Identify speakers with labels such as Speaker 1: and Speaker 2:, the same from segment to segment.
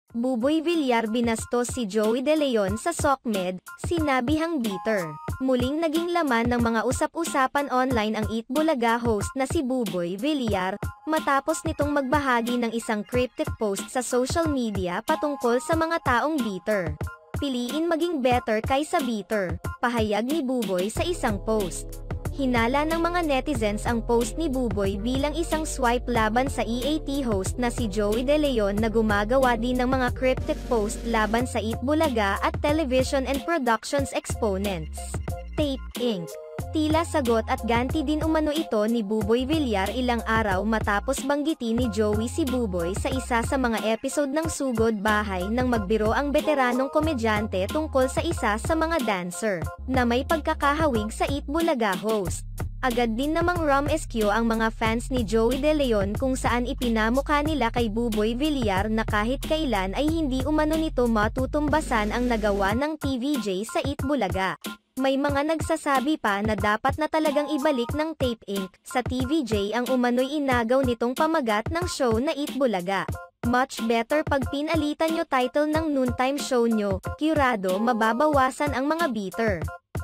Speaker 1: Buboy Villar binastos si Joey De Leon sa SOCMED, sinabihang bitter. Muling naging laman ng mga usap-usapan online ang Eat Bulaga host na si Buboy Villar, matapos nitong magbahagi ng isang cryptic post sa social media patungkol sa mga taong bitter. Piliin maging better kaysa bitter, pahayag ni Buboy sa isang post. Hinala ng mga netizens ang post ni Buboy bilang isang swipe laban sa EAT host na si Joey De Leon na gumagawa din ng mga cryptic post laban sa Eat Bulaga at Television and Productions exponents. Tape Inc. Tila sagot at ganti din umano ito ni Buboy Villar ilang araw matapos banggitin ni Joey si Buboy sa isa sa mga episode ng Sugod Bahay nang magbiro ang veteranong komedyante tungkol sa isa sa mga dancer na may pagkakahawig sa Eat Bulaga host. Agad din namang rum-escue ang mga fans ni Joey De Leon kung saan ipinamukha nila kay Buboy Villar na kahit kailan ay hindi umano nito matutumbasan ang nagawa ng TVJ sa Eat Bulaga. May mga nagsasabi pa na dapat na talagang ibalik ng Tape Inc. sa TVJ ang umano'y inagaw nitong pamagat ng show na Eat Bulaga. Much better pag pinalitan nyo title ng noontime show nyo, Curado, mababawasan ang mga bitter.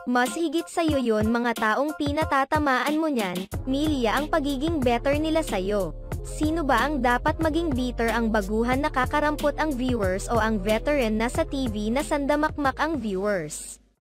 Speaker 1: Mas higit sa'yo yon mga taong pinatatamaan mo nyan, milya ang pagiging better nila sa'yo. Sino ba ang dapat maging bitter, ang baguhan na kakarampot ang viewers o ang veteran na sa TV na sandamakmak ang viewers?